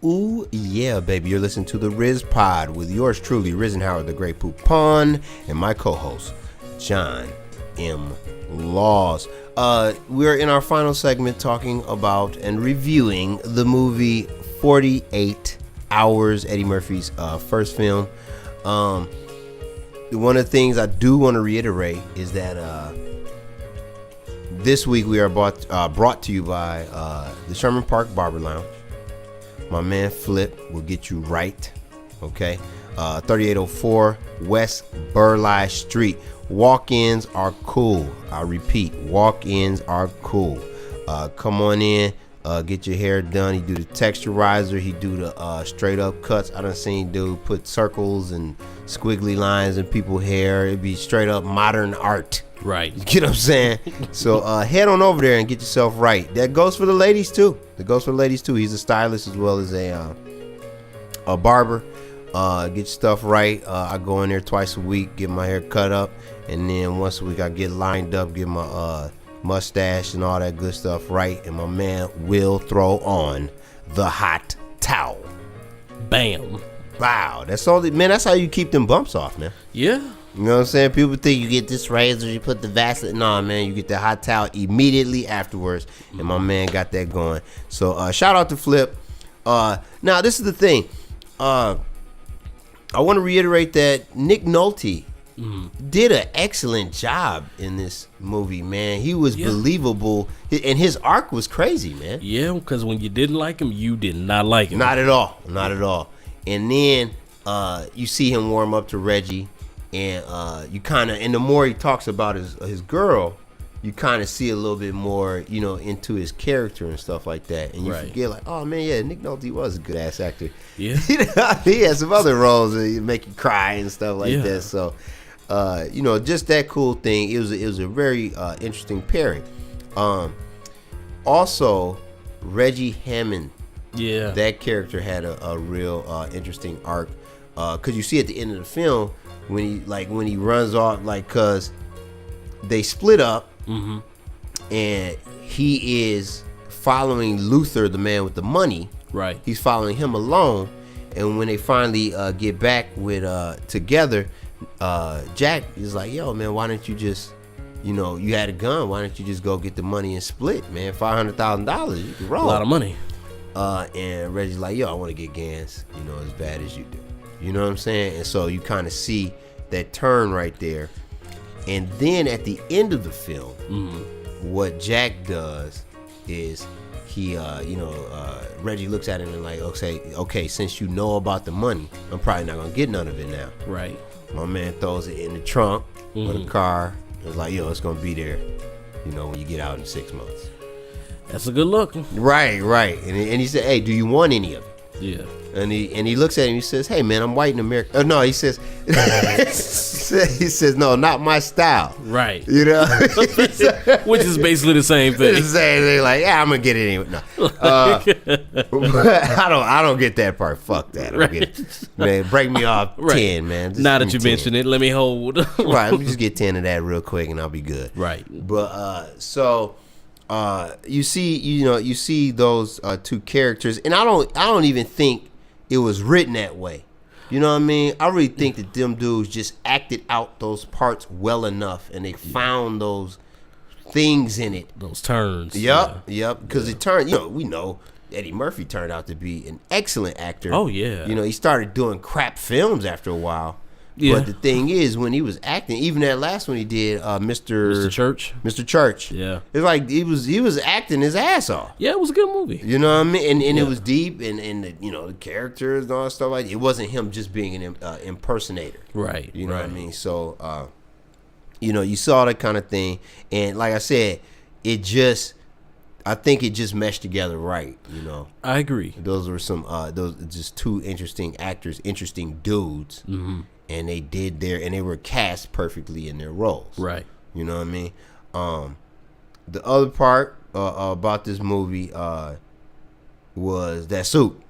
Ooh, yeah, baby. You're listening to the Riz Pod with yours truly, Risen Howard, the Great Poupon, and my co-host, John M. Laws. We're in our final segment talking about and reviewing the movie 48 Hours, Eddie Murphy's first film. One of the things I do want to reiterate is that this week we are brought to you by the Sherman Park Barber Lounge. My man Flip will get you right, okay? 3804 West Burleigh Street. Walk-ins are cool. I repeat, walk-ins are cool. Come on in, get your hair done. He do the texturizer. He do the straight up cuts. I done seen dude put circles and squiggly lines in people's hair. It'd be straight up modern art. Right. You get what I'm saying? So head on over there and get yourself right. That goes for the ladies too. He's a stylist as well as a barber. Get your stuff right. I go in there twice a week, get my hair cut up, and then once a week I get lined up, get my mustache and all that good stuff right, and my man will throw on the hot towel. Bam. Wow, that's all. Man, that's how you keep them bumps off, man. Yeah. You know what I'm saying? People think you get this razor, you put the Vaseline. Nah, man, you get the hot towel immediately afterwards, and my man got that going. So shout out to Flip. Now, this is the thing. I want to reiterate that Nick Nolte did an excellent job in this movie, man. He was believable, and his arc was crazy, man. Yeah, because when you didn't like him, you did not like him. Not at all. And then you see him warm up to Reggie, and you kind of, and the more he talks about his girl, you kind of see a little bit more, into his character and stuff like that. And you forget, like, oh man, yeah, Nick Nolte was a good ass actor. Yeah, he had some other roles that make you cry and stuff like that. So, just that cool thing. It was a very interesting pairing. Also, Reggie Hammond. Yeah, that character had a real interesting arc. Cause you see at the end of the film when he runs off, like, cause they split up. Mm-hmm. And he is following Luther, the man with the money. Right. He's following him alone. And when they finally get back with together, Jack is like, yo, man, why don't you just, you had a gun. Why don't you just go get the money and split, man? $500,000. You can roll. A lot of money. And Reggie's like, yo, I want to get Gans, as bad as you do. You know what I'm saying? And so you kind of see that turn right there. And then at the end of the film, what Jack does is he, Reggie looks at him and like, okay, since you know about the money, I'm probably not gonna get none of it now. Right. My man throws it in the trunk of the car. It's like, yo, it's gonna be there, when you get out in 6 months. That's a good look. Right. And he said, hey, do you want any of it? Yeah. And he looks at him and he says, hey man, I'm white in America. No, he says he says, no, not my style. Right. Which is basically the same thing. It's the same thing, like, yeah, I'm gonna get it anyway. No. I don't get that part. Fuck that. I don't get it. Man, break me off 10, man. Just now that you mention it, let me hold. Right, let me just get 10 of that real quick and I'll be good. Right. But you see those two characters, and I don't even think it was written that way. You know what I mean? I really think that them dudes just acted out those parts well enough, and they found those things in it. Those turns. Yep. Because it turned. We know Eddie Murphy turned out to be an excellent actor. Oh yeah. He started doing crap films after a while. Yeah. But the thing is, when he was acting, even that last one he did, Mr. Church. Yeah. It's like he was acting his ass off. Yeah, it was a good movie. You know what I mean? And it was deep, and the, the characters and all that stuff like that. It wasn't him just being an impersonator. Right. You know what I mean? So, you saw that kind of thing, and like I said, I think it just meshed together right. I agree. Those were those just two interesting actors, interesting dudes. Mm-hmm. And they did and they were cast perfectly in their roles. Right. You know what I mean? The other part about this movie was that suit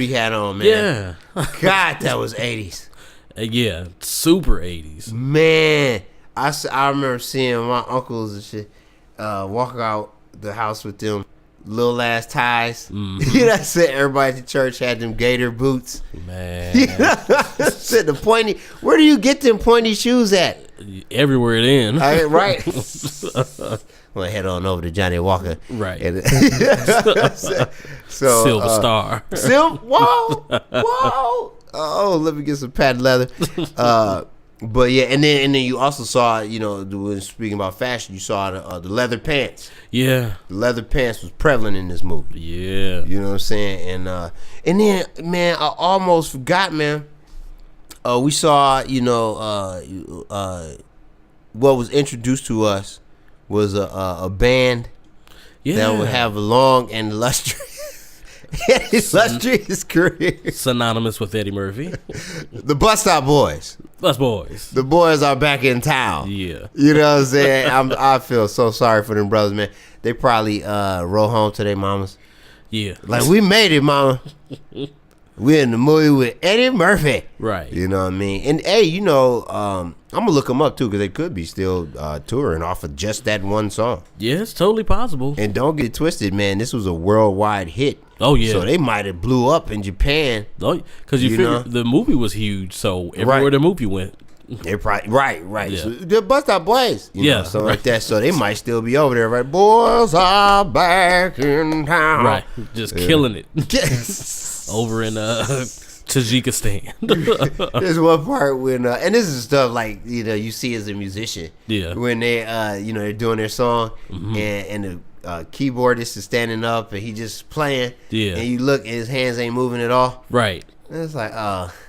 he had on, man. Yeah. God, that was 80s. Yeah, super 80s. Man, I remember seeing my uncles and shit walk out the house with them little ass ties. You know what I'm saying? Everybody at the church had them gator boots. Man, You know what I'm saying? The pointy. Where do you get them pointy shoes at? everywhere then. Right. Well, head on over to Johnny Walker. Right. And, so Silver Star. Whoa. Oh, let me get some patent leather. But yeah, and then you also saw, you know, when speaking about fashion, you saw the leather pants. Yeah. The leather pants was prevalent in this movie. Yeah. You know what I'm saying? And then, man, I almost forgot, man. We saw, you know, what was introduced to us was a band that would have a long and illustrious career. Synonymous with Eddie Murphy. The Bus Stop Boys. Us boys. The boys are back in town. Yeah. You know what I'm saying? I feel so sorry for them brothers, man. They probably roll home to their mamas. Yeah. Like, we made it, mama. We're in the movie with Eddie Murphy. Right. You know what I mean? And, hey, you know, I'm going to look them up, too, because they could be still touring off of just that one song. Yeah, it's totally possible. And don't get it twisted, man. This was a worldwide hit. Oh, yeah. So they might have blew up in Japan. Oh, because you You figure know? the movie was huge, so everywhere the movie went. They probably right. Yeah. So the Bus Stop Boys, you know, Yeah, something like right. that. So they might still be over there, right? Boys are back in town, Right. Just killing it Yes. over in Tajikistan. There's one part when, and this is stuff like, you know, you see as a musician, Yeah. when they, you know, they're doing their song, and the keyboardist is standing up and he just playing, Yeah. and you look, and his hands ain't moving at all. Right. And it's like,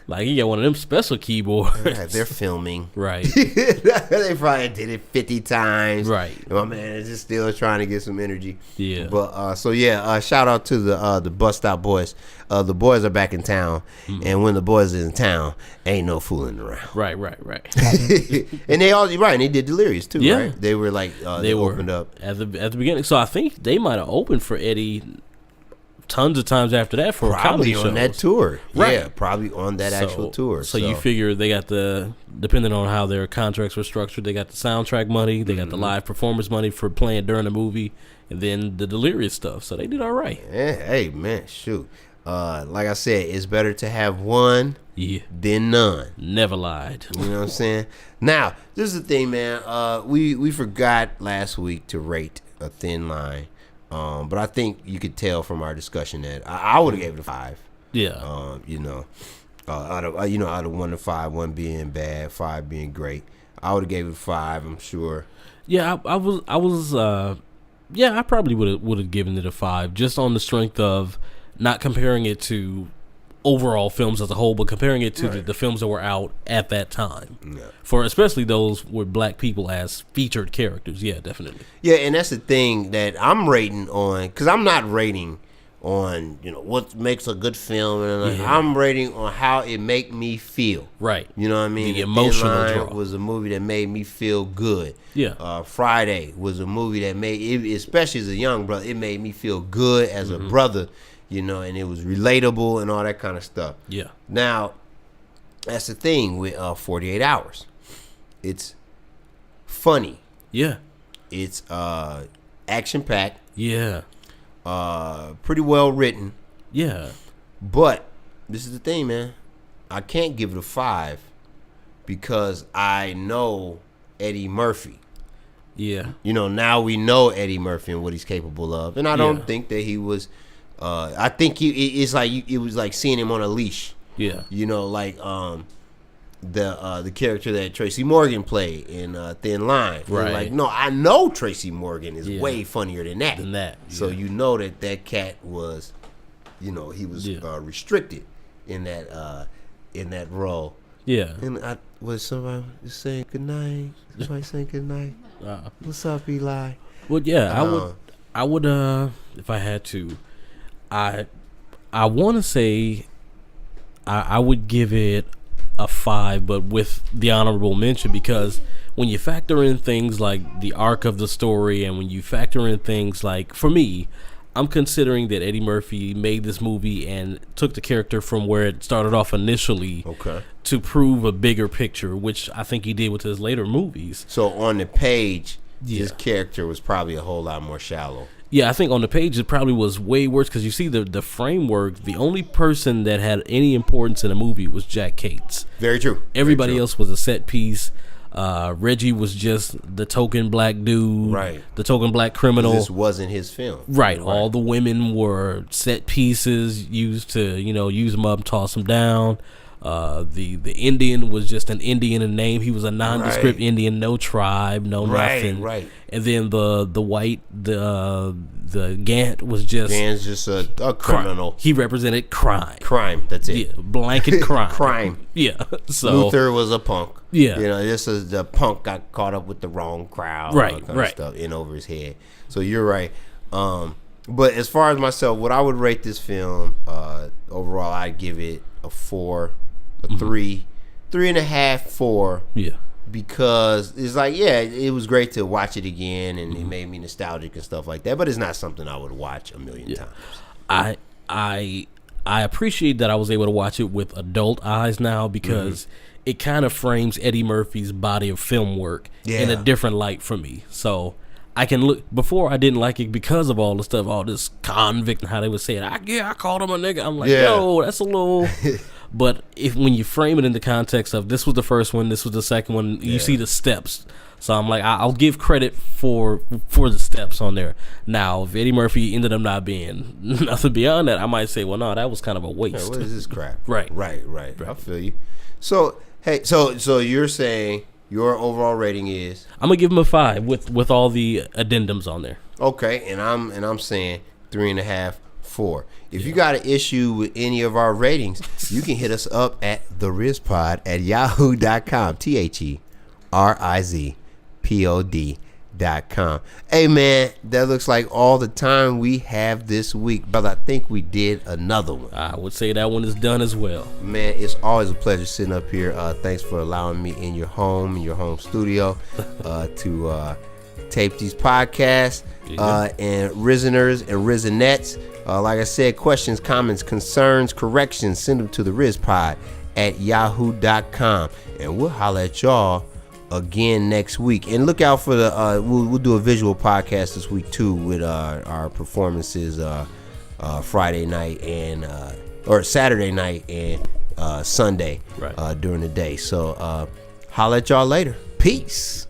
Like he got one of them special keyboards. they're filming. Right. They probably did it 50 times. Right. My man is just still trying to get some energy. Yeah. But so yeah, shout out to the Bus Stop Boys. The boys are back in town, and when the boys is in town, ain't no fooling around. Right. And they all right. And they did Delirious too. Yeah. Right. They were like they were opened up. at the beginning. So I think they might have opened for Eddie tons of times after that for Probably comedy on shows. that tour. Right. Yeah, probably on that actual tour. So you figure they got depending on how their contracts were structured, they got the soundtrack money, they got the live performance money for playing during the movie, and then the Delirious stuff. So they did all right. Yeah, hey man, shoot. Like I said, it's better to have one Yeah. than none. Never lied. You know what I'm saying? Now, this is the thing, man. We forgot last week to rate A Thin Line. But I think you could tell from our discussion that I would have gave it a 5. Yeah. You know, out of 1 to 5, 1 being bad, 5 being great, I would have gave it a 5. I'm sure. Yeah, I probably would have given it a 5 just on the strength of not comparing it to overall films as a whole, but comparing it to the films that were out at that time. Yeah. For especially those with black people as featured characters. Yeah, definitely. Yeah, and that's the thing that I'm rating on, because I'm not rating on, you know, what makes a good film. And I'm rating on how it make me feel. Right. You know what I mean? The Thin emotional Line draw. was a movie that made me feel good. Yeah. Friday was a movie that made, especially as a young brother, it made me feel good as a brother, you know, and it was relatable and all that kind of stuff. Yeah. Now, that's the thing with 48 Hours. It's funny. Yeah. It's action-packed. Yeah. Pretty well written. Yeah. But this is the thing, man. I can't give it a 5 because I know Eddie Murphy. Yeah. You know, now we know Eddie Murphy and what he's capable of, and I don't Yeah. think that he was. I think it was like seeing him on a leash. Yeah. You know, like the character that Tracy Morgan played in Thin Line. Right. Like, no, I know Tracy Morgan is Yeah. way funnier than that. So yeah. you know that cat was, you know, he was restricted in that role. Yeah. And was somebody saying good night? Somebody saying good night? What's up, Eli? Well, yeah, I would if I had to, I want to say I would give it a 5, but with the honorable mention, because when you factor in things like the arc of the story, and when you factor in things like, for me, I'm considering that Eddie Murphy made this movie and took the character from where it started off initially to prove a bigger picture, which I think he did with his later movies. So on the page, his character was probably a whole lot more shallow. Yeah, I think on the page it probably was way worse because you see the framework. The only person that had any importance in the movie was Jack Cates. Very true. Everybody else was a set piece. Reggie was just the token black dude, right? The token black criminal. This wasn't his film, right? All the women were set pieces used to, use them up, toss them down. The Indian was just an Indian in name. He was a nondescript Indian, no tribe, no nothing. Right. And then the white, the Gant was just a criminal. He represented crime. Crime. That's it. Yeah, blanket crime. Crime. Yeah. So Luther was a punk. Yeah. This is the punk got caught up with the wrong crowd. Right. All that kind of stuff in over his head. So you're right. But as far as myself, what I would rate this film overall, I'd give it a 4, a 3.5, 4. Yeah. Because it's like, it was great to watch it again, and it made me nostalgic and stuff like that. But it's not something I would watch a million times. I appreciate that I was able to watch it with adult eyes now because it kind of frames Eddie Murphy's body of film work in a different light for me. So I can look. Before I didn't like it because of all the stuff, all this convict and how they would say it. I called him a nigga. I'm like, yo, that's a little. But when you frame it in the context of this was the first one, this was the second one, you see the steps. So I'm like, I'll give credit for the steps on there. Now, if Eddie Murphy ended up not being nothing beyond that, I might say, well, no, that was kind of a waste. What is this crap? Right. I feel you. So, hey, so you're saying your overall rating is? I'm gonna give him a 5 with all the addendums on there. Okay, and I'm saying 3.5, 4. If you got an issue with any of our ratings, you can hit us up at therizpod@yahoo.com. TheRizPod.com. Hey man, that looks like all the time we have this week, but I think we did another one. I would say that one is done as well. Man, it's always a pleasure sitting up here. Thanks for allowing me in your home studio, to tape these podcasts. And Rizeners and Rizenettes. Like I said, questions, comments, concerns, corrections, send them to therizpod@yahoo.com. And we'll holler at y'all again next week. And look out for the we'll do a visual podcast this week too with our performances Friday night and or Saturday night and Sunday during the day. So holler at y'all later. Peace.